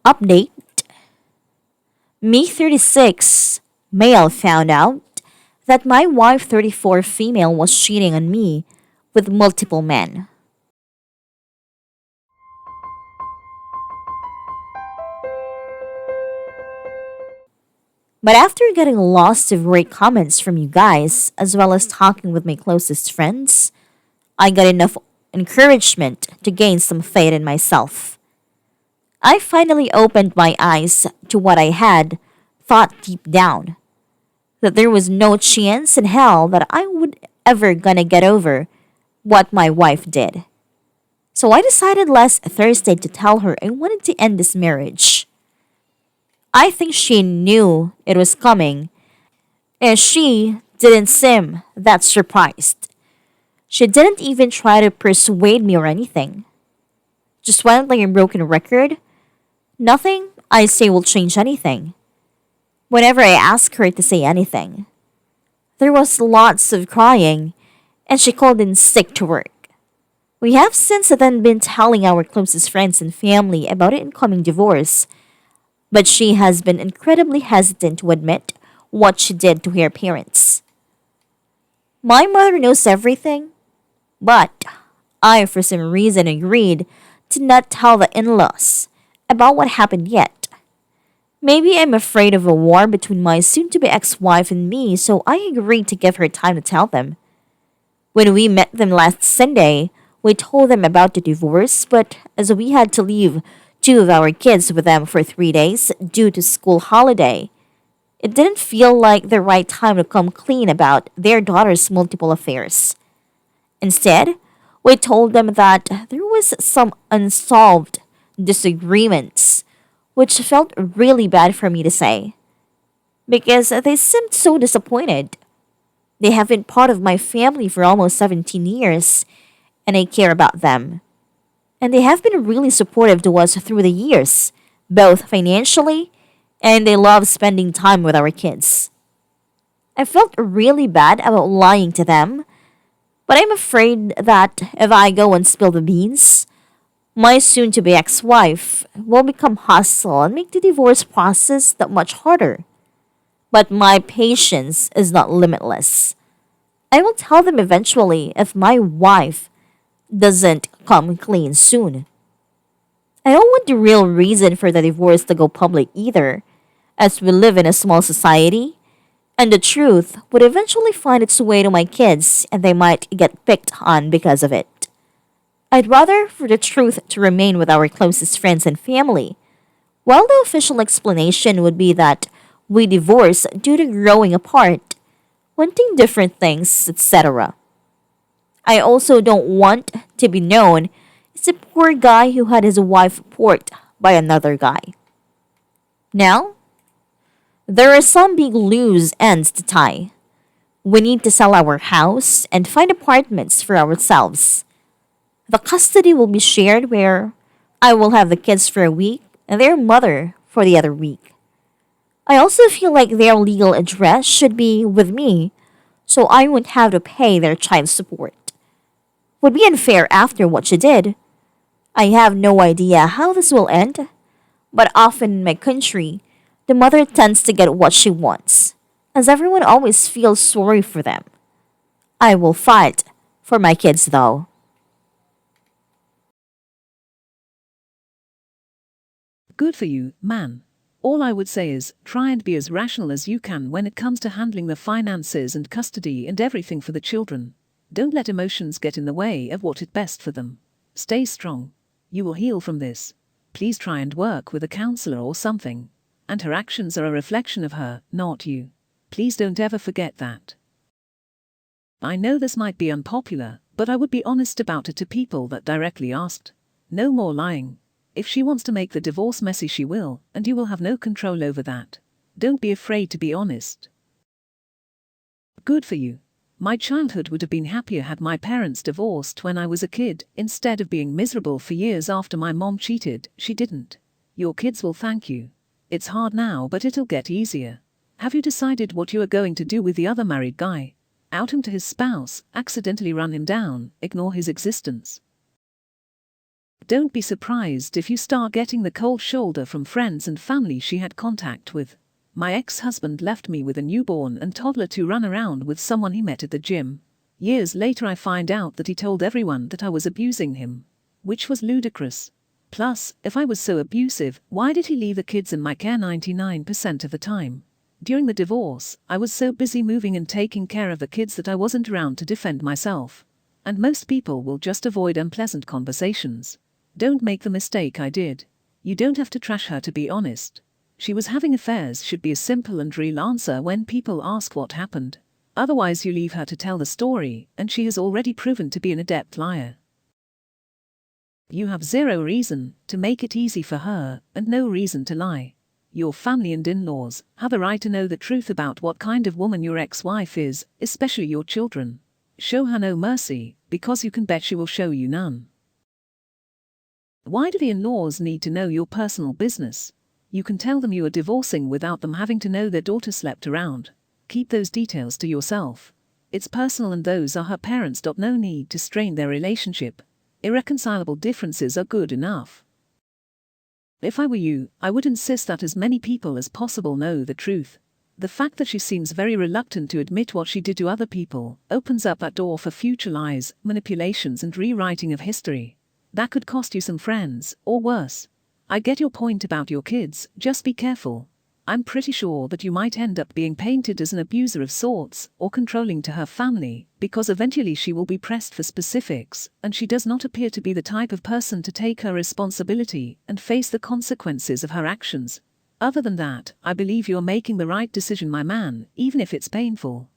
Update: Me 36 male found out that my wife 34 female was cheating on me with multiple men. But after getting lots of great comments from you guys, as well as talking with my closest friends, I got enough encouragement to gain some faith in myself. I finally opened my eyes to what I had thought deep down, that there was no chance in hell that I would ever gonna get over what my wife did. So I decided last Thursday to tell her I wanted to end this marriage. I think she knew it was coming, and she didn't seem that surprised. She didn't even try to persuade me or anything. Just went like a broken record. Nothing I say will change anything. Whenever I ask her to say anything, there was lots of crying, and she called in sick to work. We have since then been telling our closest friends and family about an incoming divorce, but she has been incredibly hesitant to admit what she did to her parents. My mother knows everything, but I, for some reason, agreed to not tell the in laws about what happened yet. Maybe I'm afraid of a war between my soon to be ex wife and me, so I agreed to give her time to tell them. When we met them last Sunday, we told them about the divorce, but as we had to leave two of our kids with them for 3 days due to school holiday, it didn't feel like the right time to come clean about their daughter's multiple affairs. Instead, we told them that there was some unsolved disagreements, which felt really bad for me to say, because they seemed so disappointed. They have been part of my family for almost 17 years, and I care about them. And they have been really supportive to us through the years, both financially and they love spending time with our kids. I felt really bad about lying to them, but I'm afraid that if I go and spill the beans, my soon to be ex wife will become hostile and make the divorce process that much harder. But my patience is not limitless. I will tell them eventually if my wife doesn't come clean soon. I don't want the real reason for the divorce to go public either, as we live in a small society, and the truth would eventually find its way to my kids and they might get picked on because of it. I'd rather for the truth to remain with our closest friends and family, while the official explanation would be that we divorced due to growing apart, wanting different things, etc. I also don't want to be known as a poor guy who had his wife porked by another guy. Now, there are some big loose ends to tie. We need to sell our house and find apartments for ourselves. The custody will be shared where I will have the kids for a week and their mother for the other week. I also feel like their legal address should be with me so I won't have to pay their child support. Would be unfair after what she did. I have no idea how this will end, but often in my country, the mother tends to get what she wants, as everyone always feels sorry for them. I will fight for my kids though. Good for you, man. All I would say is try and be as rational as you can when it comes to handling the finances and custody and everything for the children. Don't let emotions get in the way of what is best for them. Stay strong. You will heal from this. Please try and work with a counselor or something. And her actions are a reflection of her, not you. Please don't ever forget that. I know this might be unpopular, but I would be honest about it to people that directly asked. No more lying. If she wants to make the divorce messy, she will, and you will have no control over that. Don't be afraid to be honest. Good for you. My childhood would have been happier had my parents divorced when I was a kid. Instead of being miserable for years after my mom cheated, she didn't. Your kids will thank you. It's hard now, but it'll get easier. Have you decided what you are going to do with the other married guy? Out him to his spouse, accidentally run him down, ignore his existence? Don't be surprised if you start getting the cold shoulder from friends and family she had contact with. My ex-husband left me with a newborn and toddler to run around with someone he met at the gym. Years later I find out that he told everyone that I was abusing him, which was ludicrous. Plus, if I was so abusive, why did he leave the kids in my care 99% of the time? During the divorce, I was so busy moving and taking care of the kids that I wasn't around to defend myself. And most people will just avoid unpleasant conversations. Don't make the mistake I did. You don't have to trash her to be honest. She was having affairs should be a simple and real answer when people ask what happened. Otherwise you leave her to tell the story, and she has already proven to be an adept liar. You have zero reason to make it easy for her, and no reason to lie. Your family and in-laws have a right to know the truth about what kind of woman your ex-wife is, especially your children. Show her no mercy, because you can bet she will show you none. Why do the in-laws need to know your personal business? You can tell them you are divorcing without them having to know their daughter slept around. Keep those details to yourself. It's personal and those are her parents. No need to strain their relationship. Irreconcilable differences are good enough. If I were you, I would insist that as many people as possible know the truth. The fact that she seems very reluctant to admit what she did to other people opens up that door for future lies, manipulations and rewriting of history. That could cost you some friends, or worse. I get your point about your kids, just be careful. I'm pretty sure that you might end up being painted as an abuser of sorts, or controlling to her family, because eventually she will be pressed for specifics, and she does not appear to be the type of person to take her responsibility and face the consequences of her actions. Other than that, I believe you're making the right decision, my man, even if it's painful.